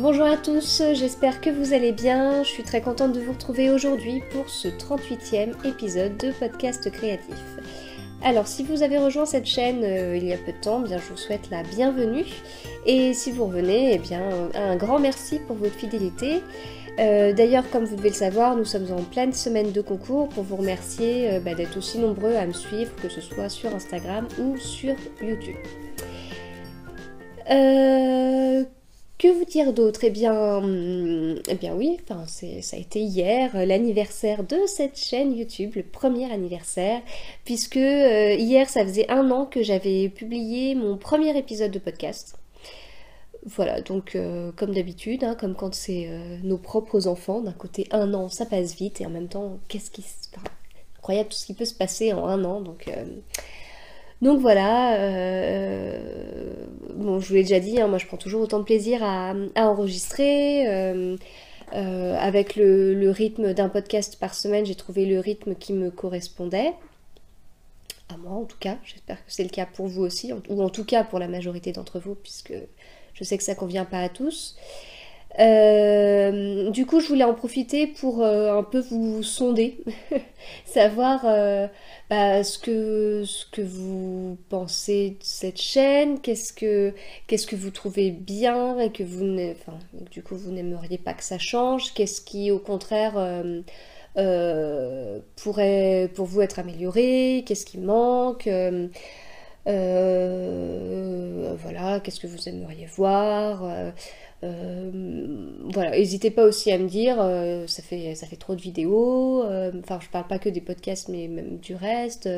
Bonjour à tous, j'espère que vous allez bien. Je suis très contente de vous retrouver aujourd'hui pour ce 38e épisode de Podcast Créatif. Alors si vous avez rejoint cette chaîne il y a peu de temps, bien, je vous souhaite la bienvenue. Et si vous revenez, un grand merci pour votre fidélité. D'ailleurs, comme vous devez le savoir, nous sommes en pleine semaine de concours pour vous remercier d'être aussi nombreux à me suivre, que ce soit sur Instagram ou sur YouTube. Que vous dire d'autre? Eh bien oui, ça a été hier l'anniversaire de cette chaîne YouTube, le premier anniversaire, puisque hier ça faisait 1 an que j'avais publié mon premier épisode de podcast. Voilà, donc comme d'habitude, comme quand c'est nos propres enfants, d'un côté 1 an ça passe vite et en même temps incroyable tout ce qui peut se passer en 1 an, donc voilà, bon, je vous l'ai déjà dit, moi je prends toujours autant de plaisir à enregistrer. Avec le rythme d'un podcast par semaine, j'ai trouvé le rythme qui me correspondait. À moi en tout cas, j'espère que c'est le cas pour vous aussi, ou en tout cas pour la majorité d'entre vous, puisque je sais que ça convient pas à tous. Du coup, je voulais en profiter pour un peu vous sonder, savoir ce que vous pensez de cette chaîne, qu'est-ce que vous trouvez bien et que du coup vous n'aimeriez pas que ça change, qu'est-ce qui au contraire pourrait pour vous être amélioré, qu'est-ce qui manque, voilà, qu'est-ce que vous aimeriez voir. Voilà, n'hésitez pas aussi à me dire, ça fait trop de vidéos, je parle pas que des podcasts mais même du reste,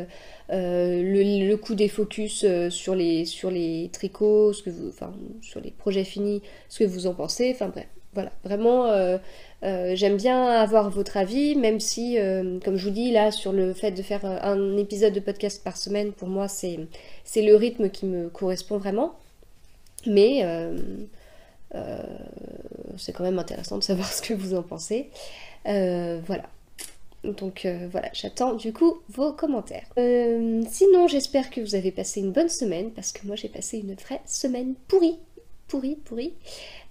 le coup des focus sur les tricots, sur les projets finis, ce que vous en pensez, bref, voilà, vraiment j'aime bien avoir votre avis, même si comme je vous dis là sur le fait de faire un épisode de podcast par semaine, pour moi c'est le rythme qui me correspond vraiment, mais c'est quand même intéressant de savoir ce que vous en pensez. Voilà. Donc voilà, j'attends du coup vos commentaires. Sinon, j'espère que vous avez passé une bonne semaine, parce que moi j'ai passé une vraie semaine pourrie.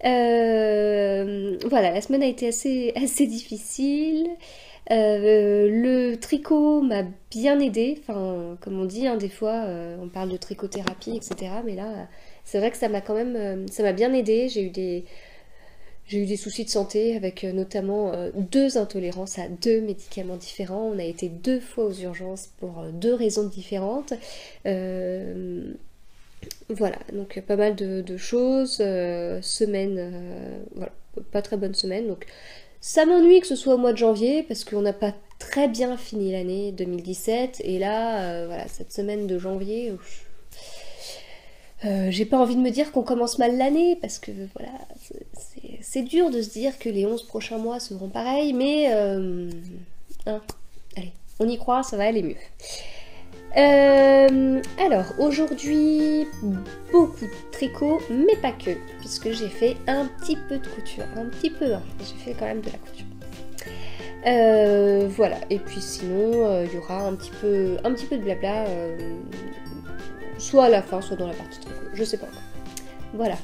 Voilà, la semaine a été assez difficile. Le tricot m'a bien aidée, comme on dit, des fois on parle de trichothérapie, etc. Mais là, c'est vrai que ça m'a quand même, ça m'a bien aidée. J'ai eu des soucis de santé avec notamment 2 intolérances à 2 médicaments différents. On a été 2 fois aux urgences pour 2 raisons différentes. Voilà, donc pas mal de choses. Semaine, voilà, pas très bonne semaine. Donc ça m'ennuie que ce soit au mois de janvier parce qu'on n'a pas très bien fini l'année 2017. Et là, voilà, cette semaine de janvier, j'ai pas envie de me dire qu'on commence mal l'année parce que voilà, c'est dur de se dire que les 11 prochains mois seront pareils, mais allez, on y croit, ça va aller mieux. Alors aujourd'hui, beaucoup de tricot, mais pas que, puisque j'ai fait un petit peu de couture, j'ai fait quand même de la couture. Voilà, et puis sinon il y aura un petit peu de blabla, soit à la fin, soit dans la partie tricot, je sais pas encore. Voilà.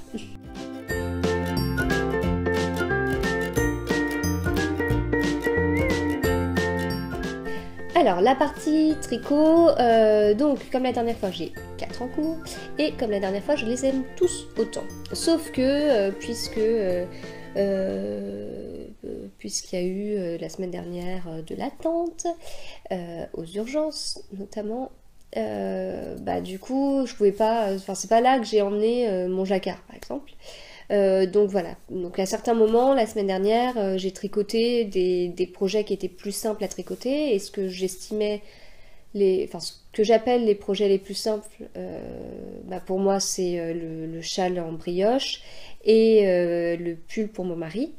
Alors, la partie tricot, donc comme la dernière fois j'ai 4 en cours, et comme la dernière fois je les aime tous autant. Sauf que, puisqu'il y a eu la semaine dernière de l'attente, aux urgences notamment, du coup je pouvais pas, c'est pas là que j'ai emmené mon jacquard par exemple. Donc voilà, donc à certains moments, la semaine dernière, j'ai tricoté des projets qui étaient plus simples à tricoter, et ce que j'estimais, ce que j'appelle les projets les plus simples, pour moi c'est le châle en brioche et le pull pour mon mari.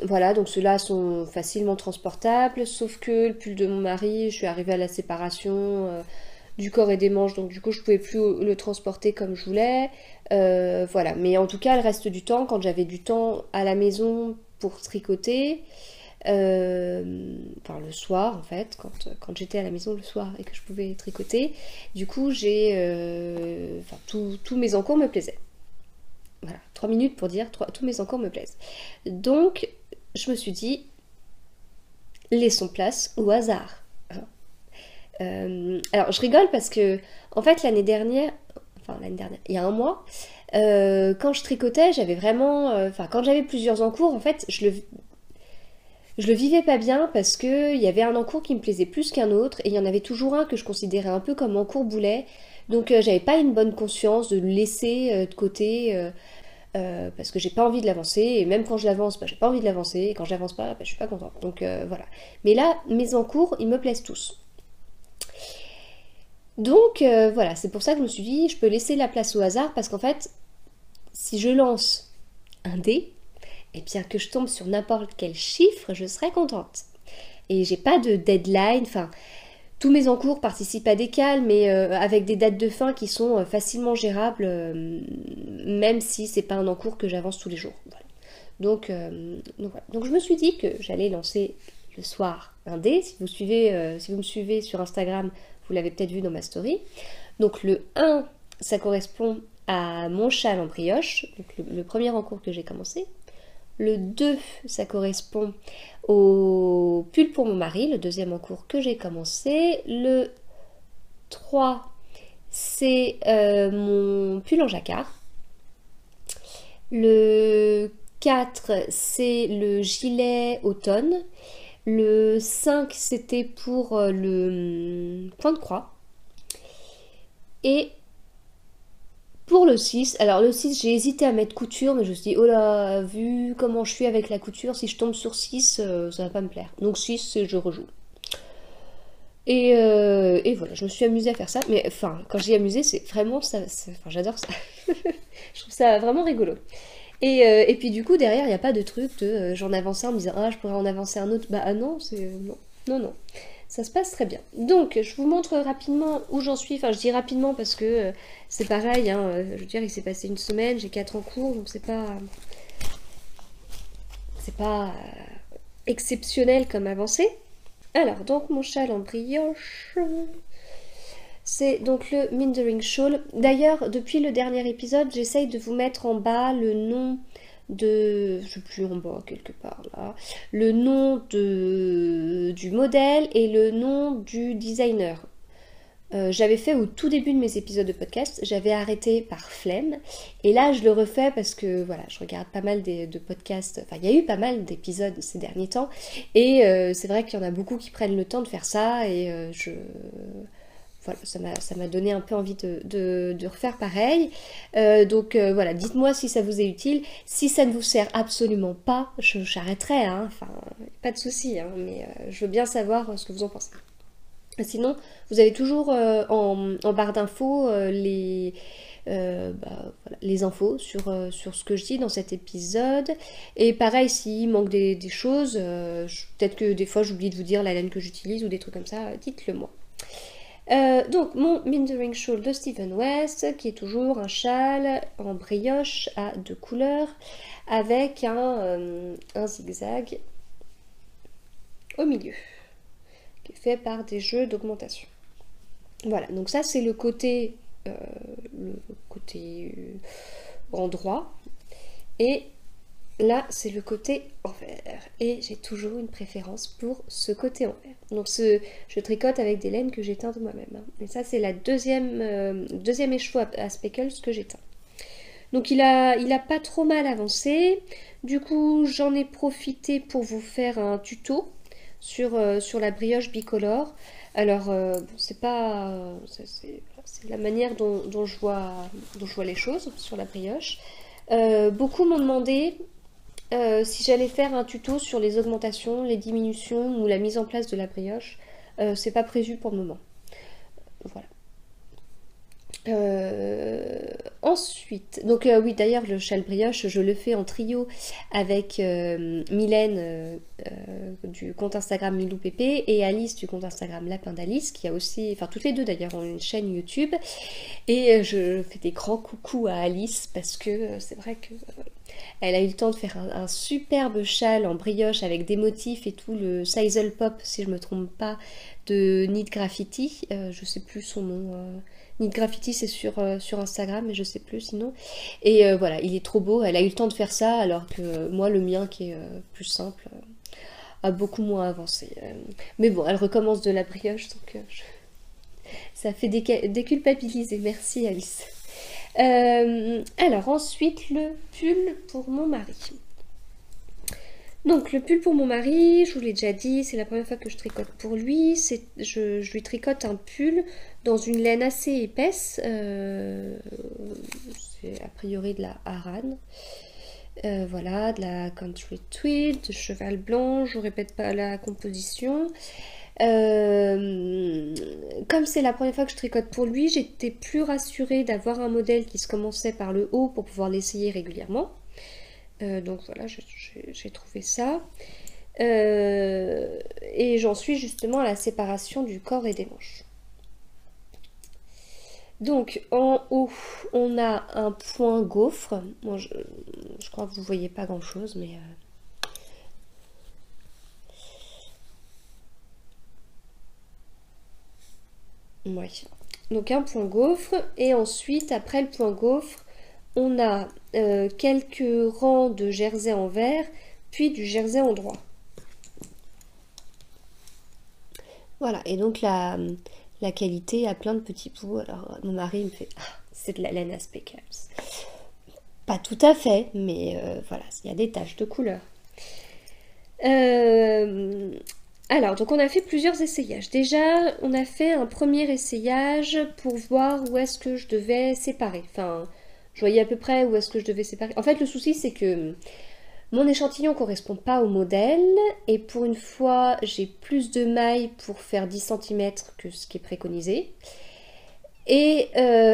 Voilà, donc ceux-là sont facilement transportables, sauf que le pull de mon mari, je suis arrivée à la séparation du corps et des manches, donc du coup je pouvais plus le transporter comme je voulais. Voilà, mais en tout cas le reste du temps, quand j'avais du temps à la maison pour tricoter, le soir en fait, quand j'étais à la maison le soir et que je pouvais tricoter, du coup tous mes encours me plaisaient. Voilà, 3 minutes pour dire tous mes encours me plaisent. Donc, je me suis dit, laissons place au hasard. Alors, je rigole parce que, en fait, l'année dernière, il y a un mois, quand je tricotais, j'avais vraiment... quand j'avais plusieurs encours, en fait, je le vivais pas bien parce qu'il y avait un encours qui me plaisait plus qu'un autre, et il y en avait toujours un que je considérais un peu comme encours boulet. Donc, j'avais pas une bonne conscience de le laisser de côté... parce que j'ai pas envie de l'avancer, et même quand je l'avance, j'ai pas envie de l'avancer, et quand j'avance pas, je suis pas contente. Donc voilà. Mais là, mes encours, ils me plaisent tous. Donc voilà, c'est pour ça que je me suis dit, je peux laisser la place au hasard, parce qu'en fait, si je lance un dé, et bien que je tombe sur n'importe quel chiffre, je serai contente. Et j'ai pas de deadline, tous mes encours participent à des cals, mais avec des dates de fin qui sont facilement gérables, même si c'est pas un encours que j'avance tous les jours. Voilà. Donc, voilà. Donc je me suis dit que j'allais lancer le soir un dé. Si vous me suivez sur Instagram, vous l'avez peut-être vu dans ma story. Donc le 1, ça correspond à mon châle en brioche, donc le premier encours que j'ai commencé. Le 2, ça correspond au pull pour mon mari, le deuxième encours que j'ai commencé. Le 3, c'est mon pull en jacquard. Le 4, c'est le gilet automne. Le 5, c'était pour le point de croix. Et pour le 6, alors le 6, j'ai hésité à mettre couture, mais je me suis dit, oh là, vu comment je suis avec la couture, si je tombe sur 6, ça va pas me plaire. Donc 6, je rejoue. Et voilà, je me suis amusée à faire ça, mais quand je dis amusée, c'est vraiment ça, j'adore ça. Je trouve ça vraiment rigolo. Et puis du coup, derrière, il n'y a pas de truc de j'en avance un en me disant, ah, je pourrais en avancer un autre. Bah non, non. Ça se passe très bien. Donc, je vous montre rapidement où j'en suis. Enfin, je dis rapidement parce que c'est pareil. Je veux dire, il s'est passé une semaine, j'ai 4 en cours, donc c'est pas exceptionnel comme avancée. Alors, donc mon châle en brioche, c'est donc le Mindering Shawl. D'ailleurs, depuis le dernier épisode, j'essaye de vous mettre en bas le nom de... je sais plus, en bas, quelque part là. Le nom du modèle et le nom du designer. J'avais fait au tout début de mes épisodes de podcast, j'avais arrêté par flemme, et là je le refais parce que voilà, je regarde pas mal de podcasts, il y a eu pas mal d'épisodes ces derniers temps, et c'est vrai qu'il y en a beaucoup qui prennent le temps de faire ça, et voilà, ça m'a donné un peu envie de refaire pareil. Donc voilà, dites-moi si ça vous est utile. Si ça ne vous sert absolument pas, j'arrêterai, pas de souci, mais je veux bien savoir ce que vous en pensez. Sinon, vous avez toujours en barre d'infos les infos sur ce que je dis dans cet épisode. Et pareil, s'il manque des choses, peut-être que des fois j'oublie de vous dire la laine que j'utilise ou des trucs comme ça, dites-le moi. Donc mon Mindering Shawl de Stephen West, qui est toujours un châle en brioche à 2 couleurs, avec un zigzag au milieu, qui est fait par des jeux d'augmentation. Voilà, donc ça c'est le côté endroit, et là c'est le côté envers, et j'ai toujours une préférence pour ce côté envers. Donc je tricote avec des laines que j'éteins de moi-même, et ça c'est la deuxième écheveau à speckles que j'éteins. Donc il a pas trop mal avancé. Du coup j'en ai profité pour vous faire un tuto sur la brioche bicolore. Alors c'est la manière dont je vois les choses sur la brioche. Beaucoup m'ont demandé si j'allais faire un tuto sur les augmentations, les diminutions ou la mise en place de la brioche. C'est pas prévu pour le moment. Voilà. Ensuite, donc oui, d'ailleurs le châle brioche, je le fais en trio avec Mylène du compte Instagram Milou Pépé et Alice du compte Instagram Lapin d'Alice, qui a aussi, enfin toutes les deux d'ailleurs ont une chaîne YouTube, et je fais des grands coucous à Alice parce que c'est vrai que Elle a eu le temps de faire un superbe châle en brioche avec des motifs et tout, le Sizzle Pop, si je me trompe pas, de Knit Graffiti. Je sais plus son nom. Knit Graffiti, c'est sur Instagram, mais je sais plus sinon. Et voilà, il est trop beau. Elle a eu le temps de faire ça, alors que moi, le mien, qui est plus simple, a beaucoup moins avancé. Mais bon, elle recommence de la brioche, donc ça fait déculpabiliser. Merci Alice. Alors ensuite, le pull pour mon mari. Donc le pull pour mon mari, je vous l'ai déjà dit, c'est la première fois que je tricote pour lui. Je lui tricote un pull dans une laine assez épaisse. C'est a priori de la Aran. Voilà, de la Country Tweed, de cheval blanc, je ne répète pas la composition. Comme c'est la première fois que je tricote pour lui, j'étais plus rassurée d'avoir un modèle qui se commençait par le haut pour pouvoir l'essayer régulièrement. Donc voilà, j'ai trouvé ça. Et j'en suis justement à la séparation du corps et des manches. Donc en haut, on a un point gaufre. Bon, je crois que vous voyez pas grand chose, mais... Ouais. Donc un point gaufre. Et ensuite, après le point gaufre, on a quelques rangs de jersey en vert, puis du jersey en droit. Voilà, et donc la qualité a plein de petits bouts. Alors mon mari me fait ah, c'est de la laine à speckles. Pas tout à fait, mais voilà, il y a des taches de couleur. Alors, donc on a fait plusieurs essayages. Déjà, on a fait un premier essayage pour voir où est-ce que je devais séparer. Enfin, je voyais à peu près où est-ce que je devais séparer. En fait, le souci, c'est que mon échantillon ne correspond pas au modèle. Et pour une fois, j'ai plus de mailles pour faire 10 cm que ce qui est préconisé. Et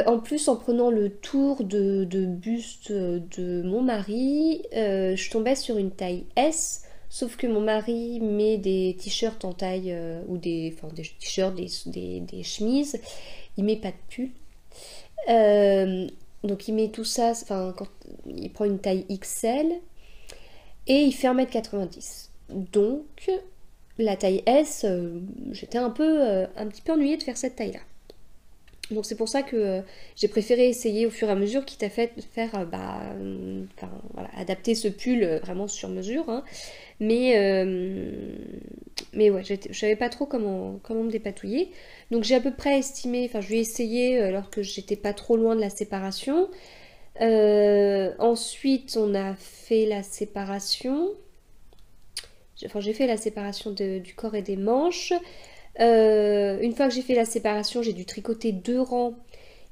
en plus, en prenant le tour de buste de mon mari, je tombais sur une taille S. Sauf que mon mari met des t-shirts en taille, ou des t-shirts, des chemises. Il met pas de pull. Donc il met tout ça, enfin, quand il prend une taille XL. Et il fait 1,90 m. Donc, la taille S, j'étais un petit peu ennuyée de faire cette taille-là. Donc c'est pour ça que j'ai préféré essayer au fur et à mesure, quitte à faire voilà, adapter ce pull vraiment sur mesure. Hein. Mais ouais, je savais pas trop comment me dépatouiller. Donc j'ai à peu près estimé, enfin je lui ai essayé alors que j'étais pas trop loin de la séparation. Ensuite on a fait la séparation. Enfin j'ai fait la séparation du corps et des manches. Une fois que j'ai fait la séparation, j'ai dû tricoter 2 rangs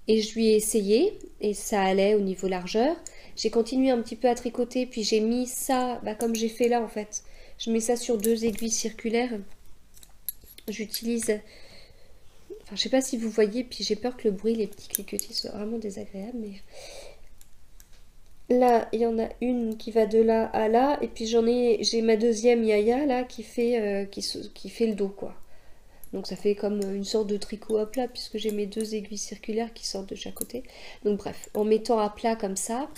et je lui ai essayé et ça allait au niveau largeur. J'ai continué un petit peu à tricoter, puis j'ai mis ça, comme j'ai fait là en fait. Je mets ça sur 2 aiguilles circulaires. J'utilise, enfin je sais pas si vous voyez, puis j'ai peur que le bruit, les petits cliquetis soient vraiment désagréables, mais là il y en a une qui va de là à là, et puis j'ai ma deuxième Yaya là qui fait le dos quoi. Donc ça fait comme une sorte de tricot à plat puisque j'ai mes 2 aiguilles circulaires qui sortent de chaque côté. Donc bref, en mettant à plat comme ça,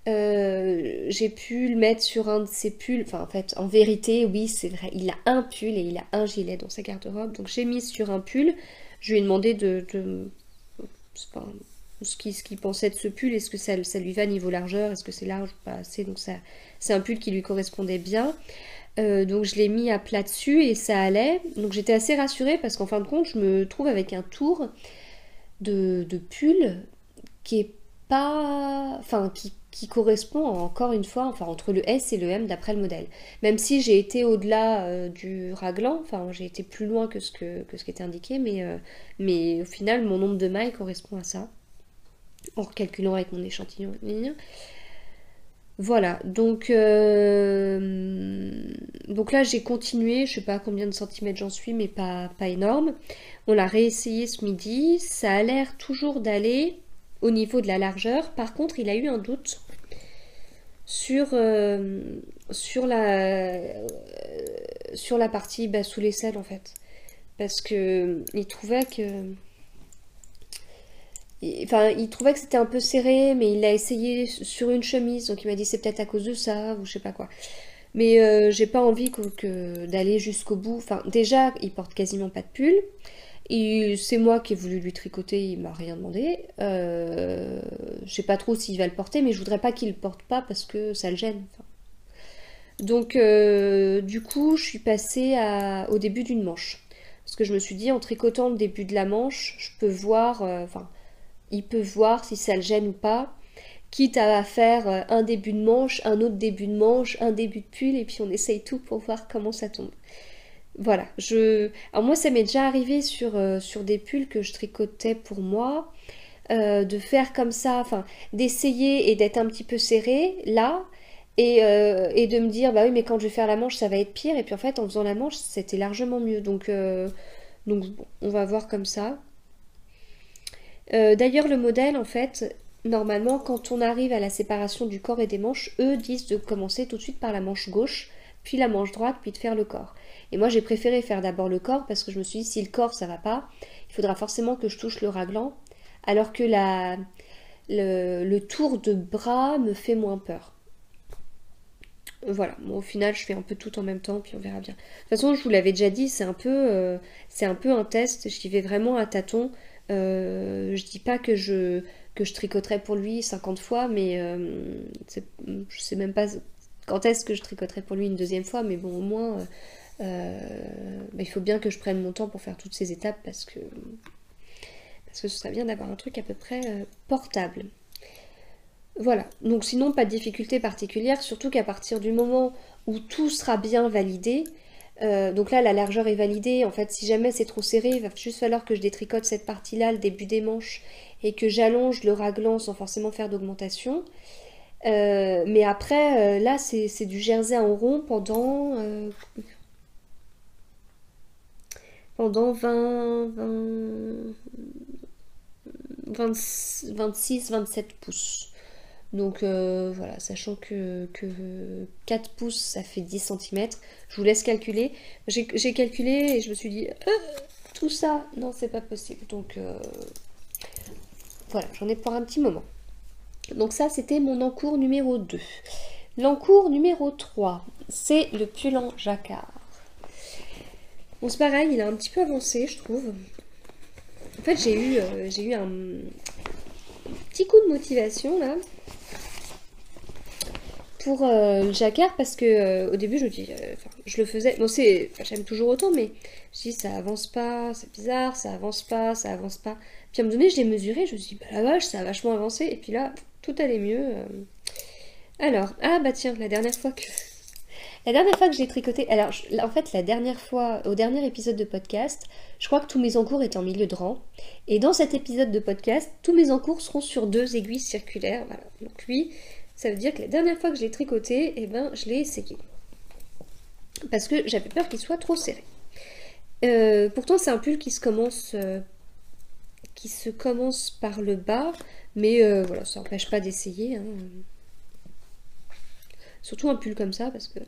j'ai pu le mettre sur un de ses pulls. Enfin en fait, en vérité, oui c'est vrai, il a un pull et il a un gilet dans sa garde-robe. Donc j'ai mis sur un pull, je lui ai demandé ce qu'il pensait de ce pull. Est-ce que ça lui va niveau largeur, est-ce que c'est large ou pas assez. Donc ça, c'est un pull qui lui correspondait bien. Donc je l'ai mis à plat dessus et ça allait. Donc j'étais assez rassurée parce qu'en fin de compte, je me trouve avec un tour de pull qui est pas... Enfin, qui correspond encore une fois, enfin entre le S et le M d'après le modèle. Même si j'ai été au-delà du raglan, enfin j'ai été plus loin que ce qui était indiqué, mais au final, mon nombre de mailles correspond à ça. En recalculant avec mon échantillon. Voilà, donc là j'ai continué, je sais pas combien de centimètres j'en suis, mais pas énorme. On l'a réessayé ce midi, ça a l'air toujours d'aller au niveau de la largeur. Par contre, il a eu un doute sur la partie sous l'aisselle en fait. Parce que il trouvait que Enfin, il trouvait que c'était un peu serré, mais il l'a essayé sur une chemise, donc il m'a dit c'est peut-être à cause de ça, ou je sais pas quoi. Mais j'ai pas envie d'aller jusqu'au bout. Enfin, déjà, il porte quasiment pas de pull. Et c'est moi qui ai voulu lui tricoter, il m'a rien demandé. Je sais pas trop s'il va le porter, mais je voudrais pas qu'il le porte pas parce que ça le gêne. Enfin, donc, du coup, je suis passée au début d'une manche. Parce que je me suis dit, en tricotant le début de la manche, je peux voir, enfin, il peut voir si ça le gêne ou pas. Quitte à faire un début de manche, un autre début de manche, un début de pull, et puis on essaye tout pour voir comment ça tombe. Voilà, alors moi ça m'est déjà arrivé sur des pulls que je tricotais pour moi, de faire comme ça, enfin d'essayer et d'être un petit peu serré là, et de me dire bah oui mais quand je vais faire la manche ça va être pire, et puis en fait en faisant la manche c'était largement mieux, donc bon, on va voir comme ça. D'ailleurs le modèle en fait, normalement quand on arrive à la séparation du corps et des manches, eux disent de commencer tout de suite par la manche gauche, puis la manche droite, puis de faire le corps. Et moi j'ai préféré faire d'abord le corps parce que je me suis dit si le corps ça va pas, il faudra forcément que je touche le raglan, alors que le tour de bras me fait moins peur. Voilà, bon, au final je fais un peu tout en même temps puis on verra bien. De toute façon je vous l'avais déjà dit, c'est un peu un test, j'y vais vraiment à tâtons. Je dis pas que je tricoterai pour lui 50 fois, mais je sais même pas quand est-ce que je tricoterai pour lui une deuxième fois, mais bon au moins bah, il faut bien que je prenne mon temps pour faire toutes ces étapes parce que ce serait bien d'avoir un truc à peu près portable. Voilà, donc sinon pas de difficulté particulière, surtout qu'à partir du moment où tout sera bien validé, donc là la largeur est validée, en fait si jamais c'est trop serré, il va juste falloir que je détricote cette partie-là, le début des manches, et que j'allonge le raglan sans forcément faire d'augmentation. Mais après, là c'est du jersey en rond pendant 26, 27 pouces. Donc voilà, sachant que 4 pouces ça fait 10 cm, je vous laisse calculer. J'ai calculé et je me suis dit, tout ça, non c'est pas possible. Donc voilà, j'en ai pour un petit moment. Donc ça c'était mon encours numéro 2. L'encours numéro 3, c'est le pull en jacquard. Bon c'est pareil, il a un petit peu avancé je trouve. En fait j'ai eu un petit coup de motivation là pour le jacquard parce que au début je me dis je le faisais bon j'aime toujours autant, mais je dis ça avance pas, c'est bizarre, ça avance pas, ça avance pas, puis à un moment donné je l'ai mesuré, je me suis dit bah la vache ça a vachement avancé, et puis là tout allait mieux. Alors ah bah tiens, la dernière fois que j'ai tricoté, alors en fait la dernière fois au dernier épisode de podcast, je crois que tous mes encours étaient en milieu de rang, et dans cet épisode de podcast tous mes encours seront sur 2 aiguilles circulaires, voilà. Donc lui ça veut dire que la dernière fois que je l'ai tricoté, eh ben, je l'ai essayé. Parce que j'avais peur qu'il soit trop serré. Pourtant, c'est un pull qui se commence par le bas. Mais voilà, ça n'empêche pas d'essayer. Hein. Surtout un pull comme ça, parce que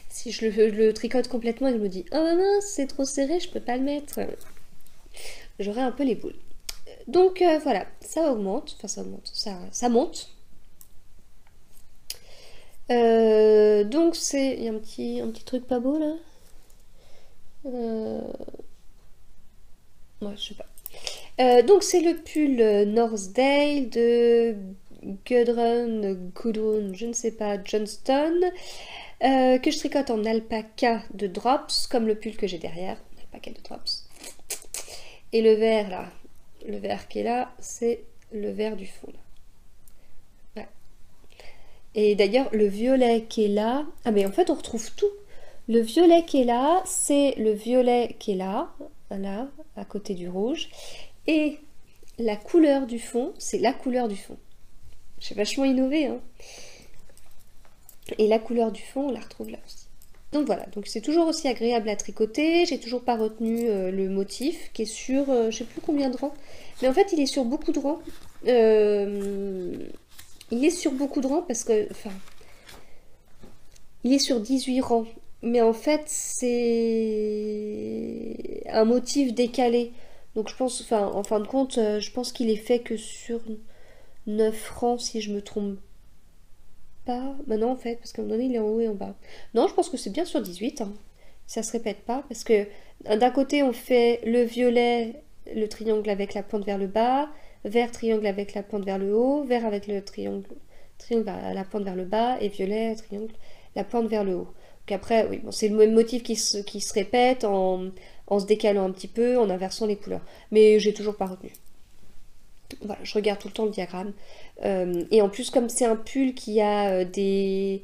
si je le tricote complètement et que je me dis « Oh mince, c'est trop serré, je peux pas le mettre », j'aurai un peu les boules. Donc voilà, ça augmente, enfin ça monte. Donc il y a un petit truc pas beau là. Ouais, je sais pas. Donc c'est le pull Northdale de Gudrun, je ne sais pas, Johnston, que je tricote en alpaca de Drops, comme le pull que j'ai derrière, alpaca de Drops. Et le vert là, le vert qui est là, c'est le vert du fond. Ouais. Et d'ailleurs, le violet qui est là, ah mais en fait on retrouve tout. Le violet qui est là, c'est le violet qui est là, à côté du rouge. Et la couleur du fond, c'est la couleur du fond. J'ai vachement innové, hein. Et la couleur du fond, on la retrouve là aussi. Donc voilà, donc c'est toujours aussi agréable à tricoter. J'ai toujours pas retenu le motif qui est sur, je sais plus combien de rangs. Mais en fait, il est sur beaucoup de rangs. Il est sur beaucoup de rangs parce que, enfin, il est sur 18 rangs. Mais en fait, c'est un motif décalé. Donc je pense, enfin, en fin de compte, je pense qu'il est fait que sur 9 rangs, si je me trompe pas. Bah non, en fait, parce qu'à un moment donné, il est en haut et en bas. Non, je pense que c'est bien sur 18, hein. Ça se répète pas, parce que d'un côté, on fait le violet, le triangle avec la pointe vers le bas, vert, triangle avec la pointe vers le haut, vert avec le triangle, triangle à la pointe vers le bas, et violet, triangle, la pointe vers le haut. Donc après, oui, bon, c'est le même motif qui se répète en se décalant un petit peu, en inversant les couleurs. Mais j'ai toujours pas retenu. Voilà, je regarde tout le temps le diagramme. Et en plus, comme c'est un pull qui a des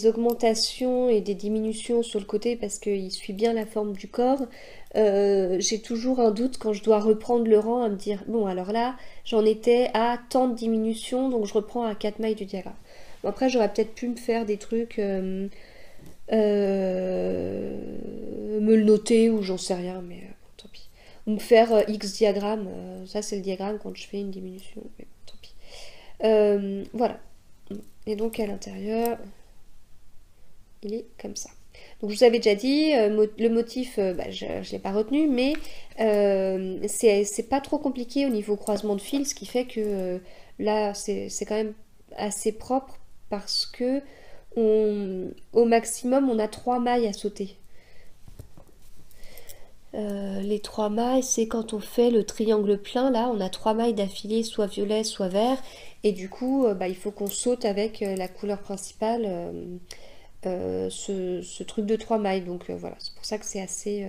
augmentations et des diminutions sur le côté parce qu'il suit bien la forme du corps, j'ai toujours un doute quand je dois reprendre le rang à me dire, bon alors là, j'en étais à tant de diminutions, donc je reprends à 4 mailles du diagramme. Bon, après, j'aurais peut-être pu me faire des trucs, me le noter ou j'en sais rien, mais tant pis. Ou me faire X diagramme, ça c'est le diagramme quand je fais une diminution, mais bon, tant pis. Voilà. Et donc à l'intérieur, il est comme ça. Donc je vous avais déjà dit, le motif, bah, je ne l'ai pas retenu, mais c'est pas trop compliqué au niveau croisement de fils, ce qui fait que là c'est quand même assez propre parce que au maximum on a 3 mailles à sauter. Les 3 mailles, c'est quand on fait le triangle plein, là, on a 3 mailles d'affilée, soit violet, soit vert, et du coup, bah, il faut qu'on saute avec la couleur principale, ce truc de 3 mailles. Donc voilà, c'est pour ça que c'est assez,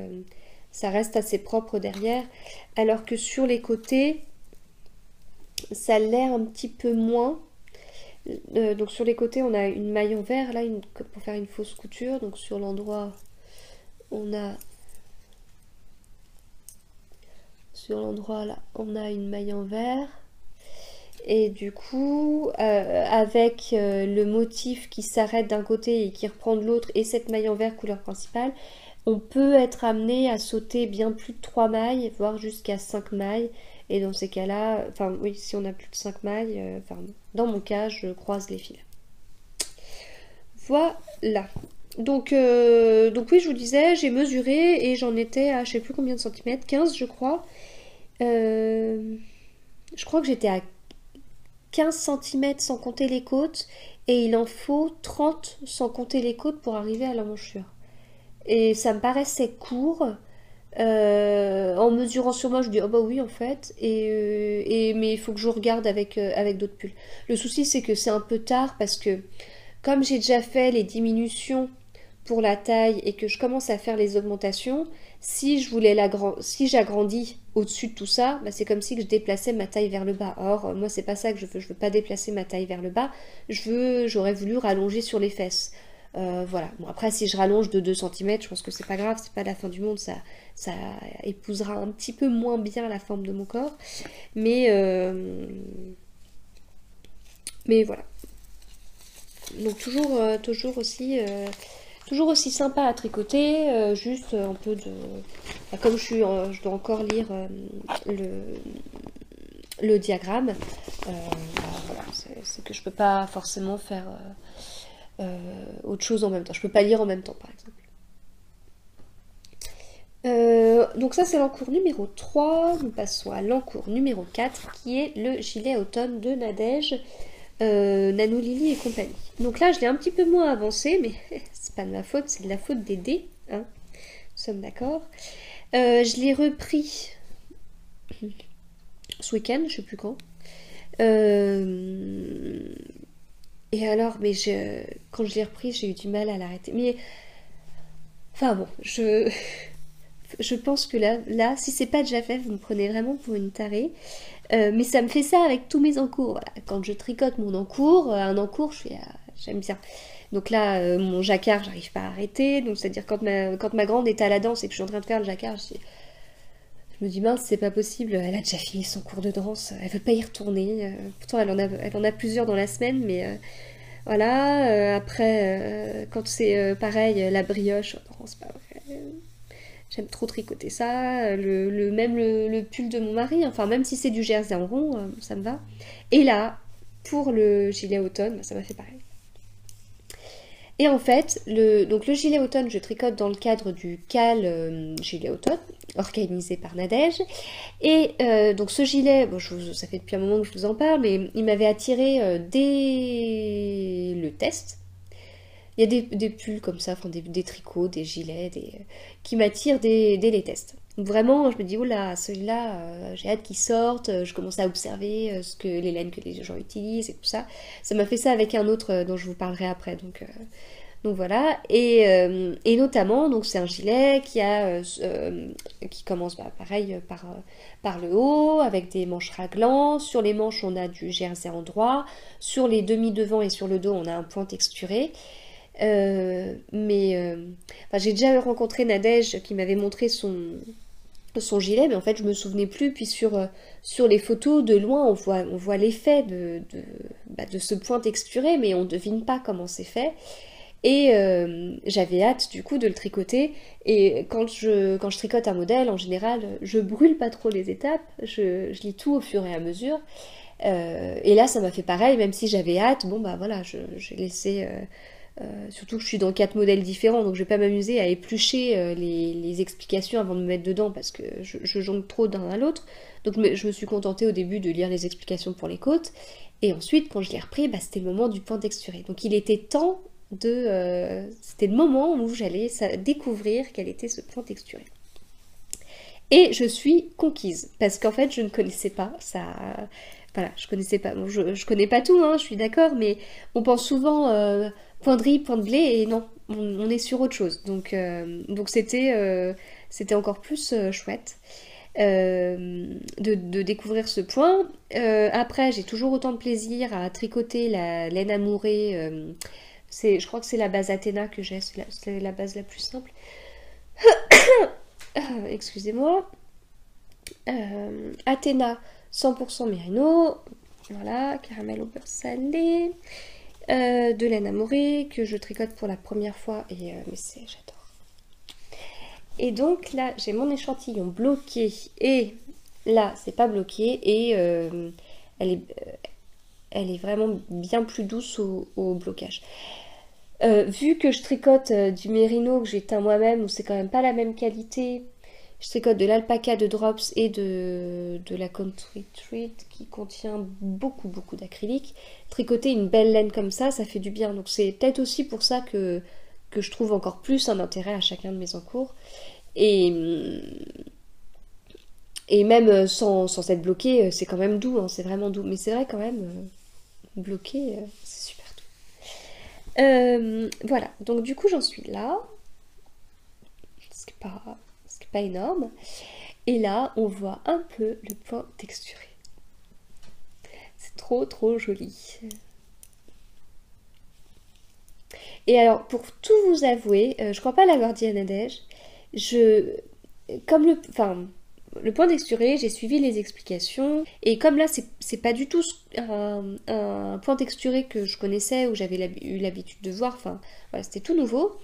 ça reste assez propre derrière, alors que sur les côtés, ça a l'air un petit peu moins. Donc sur les côtés, on a une maille en vert, là, pour faire une fausse couture, donc sur l'endroit, on a sur l'endroit là, on a une maille en vert. Et du coup, avec le motif qui s'arrête d'un côté et qui reprend de l'autre, et cette maille en vert couleur principale, on peut être amené à sauter bien plus de 3 mailles, voire jusqu'à 5 mailles. Et dans ces cas-là, enfin oui, si on a plus de 5 mailles, dans mon cas, je croise les fils. Voilà. Donc oui, je vous disais, j'ai mesuré et j'en étais à je sais plus combien de centimètres, 15 je crois. Je crois que j'étais à 15 centimètres sans compter les côtes et il en faut 30 sans compter les côtes pour arriver à l'emmanchure. Et ça me paraissait court. En mesurant sur moi, je dis oh bah oui en fait. Mais il faut que je regarde avec d'autres pulls. Le souci c'est que c'est un peu tard parce que comme j'ai déjà fait les diminutions pour la taille et que je commence à faire les augmentations, si j'agrandis au-dessus de tout ça, bah c'est comme si je déplaçais ma taille vers le bas. Or, moi, c'est pas ça que je veux. Je veux pas déplacer ma taille vers le bas. J'aurais voulu rallonger sur les fesses. Voilà. Bon, après, si je rallonge de 2 centimètres, je pense que c'est pas grave, c'est pas la fin du monde. Ça épousera un petit peu moins bien la forme de mon corps. Mais voilà. Donc toujours aussi sympa à tricoter, juste un peu de... Bah, comme je dois encore lire le diagramme, voilà, c'est que je peux pas forcément faire autre chose en même temps. Je peux pas lire en même temps, par exemple. Donc ça c'est l'encours numéro 3, nous passons à l'encours numéro 4 qui est le gilet automne de Nadège, Nanou Lily et compagnie. Donc là je l'ai un petit peu moins avancé, mais c'est pas de ma faute, c'est de la faute des dés, hein. Nous sommes d'accord. Je l'ai repris ce week-end, je sais plus quand. Et alors, quand je l'ai repris, j'ai eu du mal à l'arrêter. Mais enfin bon, je pense que là, si c'est pas déjà fait, vous me prenez vraiment pour une tarée. Mais ça me fait ça avec tous mes encours. Voilà. Quand je tricote mon encours, un encours, j'aime bien. Donc là, mon jacquard, j'arrive pas à arrêter. Donc c'est-à-dire quand ma grande est à la danse et que je suis en train de faire le jacquard, je me dis mince, c'est pas possible. Elle a déjà fini son cours de danse. Elle veut pas y retourner. Pourtant, elle en a plusieurs dans la semaine, mais voilà. Après, quand c'est pareil, la brioche, non, c'est pas vrai. J'aime trop tricoter ça, même le pull de mon mari, enfin même si c'est du jersey en rond, ça me va. Et là, pour le gilet automne, ça m'a fait pareil. Et en fait, donc le gilet automne, je tricote dans le cadre du CAL gilet automne, organisé par Nadège. Et donc ce gilet, bon, ça fait depuis un moment que je vous en parle, mais il m'avait attiré dès le test. Il y a des pulls comme ça, enfin des tricots, des gilets, qui m'attirent dès les tests. Donc vraiment, je me dis, oh là, celui-là, j'ai hâte qu'il sorte, je commence à observer les laines que les gens utilisent et tout ça. Ça m'a fait ça avec un autre dont je vous parlerai après, donc voilà, et notamment, donc c'est un gilet qui commence pareil par le haut, avec des manches raglants. Sur les manches, on a du jersey en droit. Sur les demi-devants et sur le dos, on a un point texturé. Enfin, j'ai déjà rencontré Nadège qui m'avait montré son gilet, mais en fait je me souvenais plus. Puis sur les photos de loin, on voit l'effet de ce point texturé, mais on devine pas comment c'est fait. Et j'avais hâte du coup de le tricoter. Et quand je tricote un modèle, en général, je brûle pas trop les étapes, je lis tout au fur et à mesure. Et là, ça m'a fait pareil, même si j'avais hâte. Bon, bah voilà, j'ai laissé. Surtout que je suis dans 4 modèles différents, donc je vais pas m'amuser à éplucher les explications avant de me mettre dedans parce que je jongle trop d'un à l'autre. Donc je me suis contentée au début de lire les explications pour les côtes. Et ensuite, quand je l'ai repris, bah, c'était le moment du point texturé. Donc il était temps c'était le moment où j'allais découvrir quel était ce point texturé. Et je suis conquise, parce qu'en fait, je ne connaissais pas ça. Voilà, je connaissais pas. Bon, je connais pas tout, hein, je suis d'accord, mais on pense souvent point de riz, point de blé, et non, on est sur autre chose. Donc c'était encore plus chouette de découvrir ce point. Après, j'ai toujours autant de plaisir à tricoter la laine amourée. Je crois que c'est la base Athéna que j'ai, c'est la base la plus simple. Excusez-moi. Athéna 100% mérino. Voilà, caramel au beurre salé. De laine amourée que je tricote pour la première fois. Et mais j'adore. Et donc là, j'ai mon échantillon bloqué. Et là, c'est pas bloqué. Et elle est vraiment bien plus douce au blocage. Vu que je tricote du mérino que j'ai teint moi-même, où c'est quand même pas la même qualité, je tricote de l'alpaca de Drops et de la Country Treat qui contient beaucoup d'acrylique. Tricoter une belle laine comme ça fait du bien. Donc c'est peut-être aussi pour ça que je trouve encore plus un intérêt à chacun de mes encours. Et même sans être bloqué, c'est quand même doux, hein, c'est vraiment doux. Mais c'est vrai quand même, bloqué, c'est super doux. Voilà, donc du coup j'en suis là. Ce qui n'est pas énorme. Et là, on voit un peu le point texturé. C'est trop joli. Et alors, pour tout vous avouer, je crois pas l'avoir dit à Nadège. Comme le point texturé, j'ai suivi les explications. Et comme là, c'est pas du tout un point texturé que je connaissais, ou j'avais eu l'habitude de voir. Enfin, voilà, c'était tout nouveau.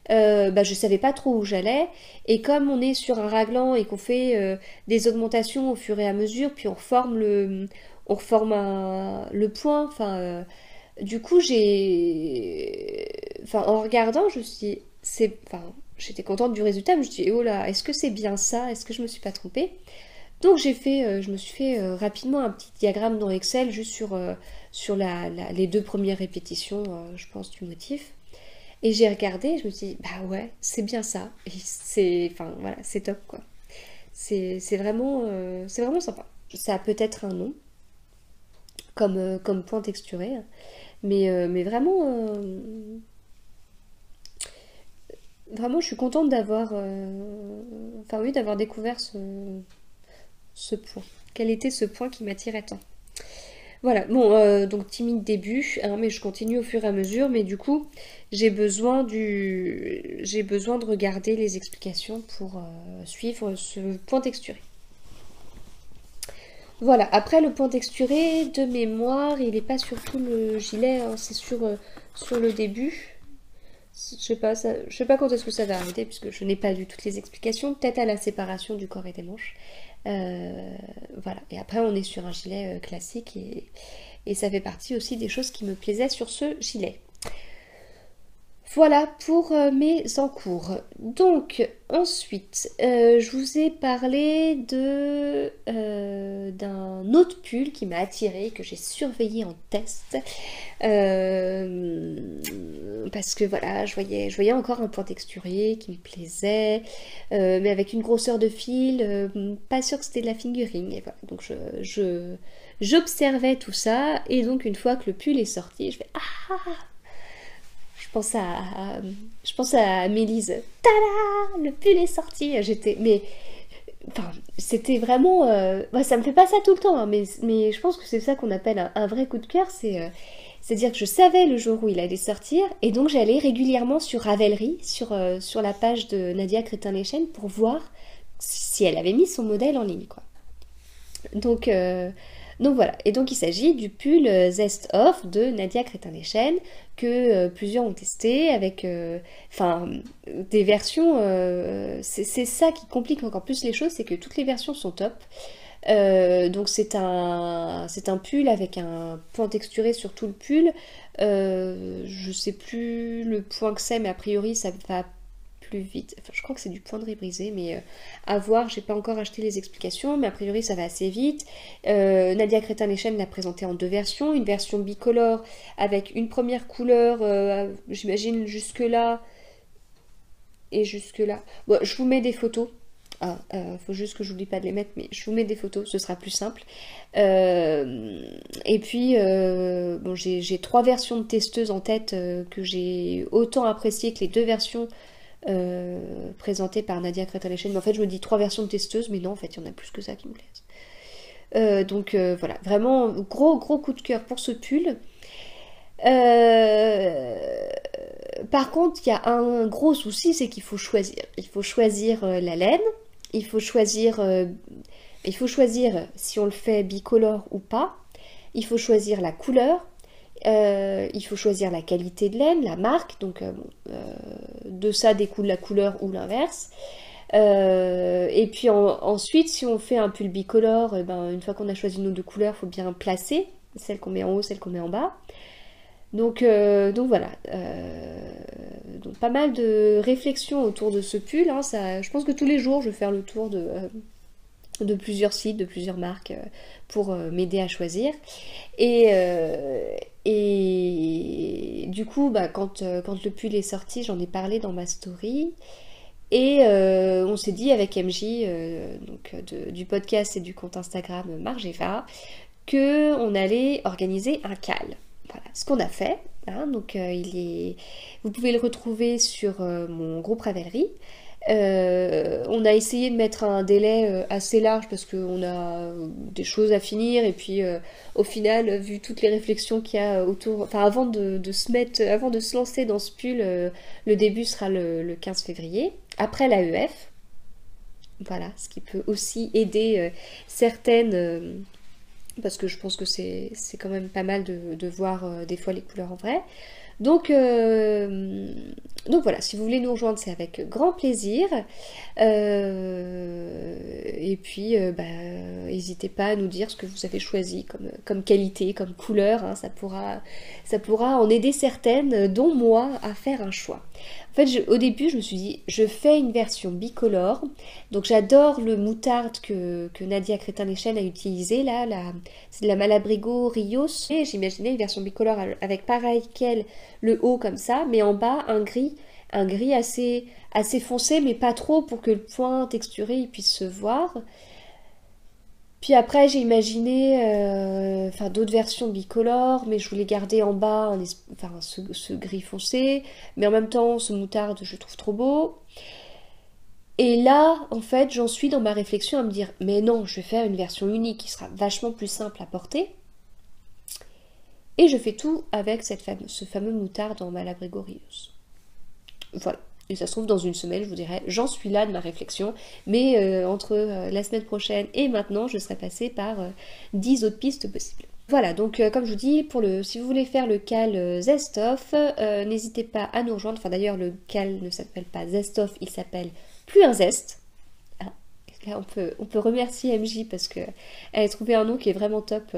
Je savais pas trop où j'allais, et comme on est sur un raglan et qu'on fait des augmentations au fur et à mesure, puis on reforme le point, du coup en regardant, j'étais contente du résultat, mais je me suis dit, oh là, est-ce que c'est bien ça, est-ce que je me suis pas trompée? Donc je me suis fait rapidement un petit diagramme dans Excel juste sur les 2 premières répétitions, je pense, du motif. Et j'ai regardé, je me suis dit, bah ouais, c'est bien ça. Et c'est top quoi. C'est vraiment sympa. Ça a peut-être un nom, comme point texturé, hein. Mais vraiment, je suis contente d'avoir découvert ce point. Quel était ce point qui m'attirait tant? Voilà, bon, donc timide début, hein, mais je continue au fur et à mesure, mais du coup, j'ai besoin de regarder les explications pour suivre ce point texturé. Voilà, après le point texturé, de mémoire, il n'est pas sur tout le gilet, hein, c'est sur le début. Je sais pas quand est-ce que ça va arrêter, puisque je n'ai pas lu toutes les explications, peut-être à la séparation du corps et des manches. Voilà, et après on est sur un gilet classique, et ça fait partie aussi des choses qui me plaisaient sur ce gilet. Voilà pour mes encours. Donc ensuite, je vous ai parlé d'un autre pull qui m'a attiré, que j'ai surveillé en test. Parce que voilà, je voyais encore un point texturé qui me plaisait, mais avec une grosseur de fil, pas sûr que c'était de la fingering. Et voilà, donc j'observais tout ça, et donc une fois que le pull est sorti, je fais ah, je pense à, je pense à Mélise. Tada, le pull est sorti. Mais enfin, c'était vraiment. Ça me fait pas ça tout le temps, hein, mais je pense que c'est ça qu'on appelle un vrai coup de cœur. C'est-à-dire que je savais le jour où il allait sortir, et donc j'allais régulièrement sur Ravelry, sur la page de Nadia Crétin-Léchenne, pour voir si elle avait mis son modèle en ligne, quoi. Donc, euh, donc voilà, et donc il s'agit du pull Zest Off de Nadia Crétin-Léchenne que plusieurs ont testé avec des versions. C'est ça qui complique encore plus les choses, c'est que toutes les versions sont top. Donc c'est un pull avec un point texturé sur tout le pull. Je sais plus le point que c'est, mais a priori ça va plus vite. Enfin, je crois que c'est du poindré brisé, mais à voir, j'ai pas encore acheté les explications, mais a priori ça va assez vite. Nadia Crétin-Léchenne l'a présenté en deux versions, une version bicolore avec une première couleur, j'imagine jusque-là et jusque-là. Bon, je vous mets des photos. Ah, faut juste que j'oublie pas de les mettre, mais je vous mets des photos, ce sera plus simple. Et puis, bon, j'ai trois versions de testeuses en tête que j'ai autant appréciées que les deux versions présentées par Nadia Crétin-Léchenne. Mais en fait, je me dis trois versions de testeuses, mais non, en fait, il y en a plus que ça qui me plaisent. Donc voilà, vraiment gros gros coup de cœur pour ce pull. Euh, Par contre, il y a un gros souci, c'est qu'il faut choisir. Il faut choisir la laine, il faut choisir, si on le fait bicolore ou pas. Il faut choisir la couleur. Il faut choisir la qualité de laine, la marque. Donc de ça découle la couleur ou l'inverse. Et puis ensuite, si on fait un pull bicolore, une fois qu'on a choisi nos deux couleurs, il faut bien placer celle qu'on met en haut, celle qu'on met en bas. Donc voilà, donc pas mal de réflexions autour de ce pull, hein. Je pense que tous les jours je vais faire le tour de plusieurs sites, de plusieurs marques pour m'aider à choisir. Et du coup, quand le pull est sorti, j'en ai parlé dans ma story. Et on s'est dit avec MJ, du podcast et du compte Instagram Margeva, qu'on allait organiser un call. Voilà ce qu'on a fait. Hein. Donc vous pouvez le retrouver sur mon groupe Ravelry. On a essayé de mettre un délai assez large parce qu'on a des choses à finir et puis au final, vu toutes les réflexions qu'il y a autour, enfin avant de se lancer dans ce pull, le début sera le 15 février, après l'AEF. Voilà, ce qui peut aussi aider certaines parce que je pense que c'est quand même pas mal de voir des fois les couleurs en vrai. Donc, donc voilà, si vous voulez nous rejoindre, c'est avec grand plaisir. Et puis, n'hésitez pas à nous dire ce que vous avez choisi comme qualité, comme couleur. Hein, ça pourra en aider certaines, dont moi, à faire un choix. En fait, au début, je me suis dit, je fais une version bicolore. Donc j'adore le moutarde que Nadia Crétin-Léchenne a utilisé là. C'est de la Malabrigo Rios. Et j'imaginais une version bicolore avec pareil qu'elle, le haut comme ça, mais en bas un gris assez foncé, mais pas trop pour que le point texturé il puisse se voir. Puis après j'ai imaginé d'autres versions bicolores, mais je voulais garder en bas ce gris foncé, mais en même temps ce moutarde je trouve trop beau. Et là, en fait, j'en suis dans ma réflexion à me dire, mais non, je vais faire une version unique qui sera vachement plus simple à porter. Et je fais tout avec ce fameux moutarde en Malabrigo Rios. Voilà. Et ça se trouve, dans une semaine, je vous dirai, j'en suis là de ma réflexion, mais entre la semaine prochaine et maintenant, je serai passée par 10 autres pistes possibles. Voilà, donc comme je vous dis, si vous voulez faire le cal Zestoff, n'hésitez pas à nous rejoindre. Enfin d'ailleurs, le cal ne s'appelle pas Zestoff, il s'appelle Plus un Zest. Ah, là, on peut remercier MJ parce qu'elle a trouvé un nom qui est vraiment top.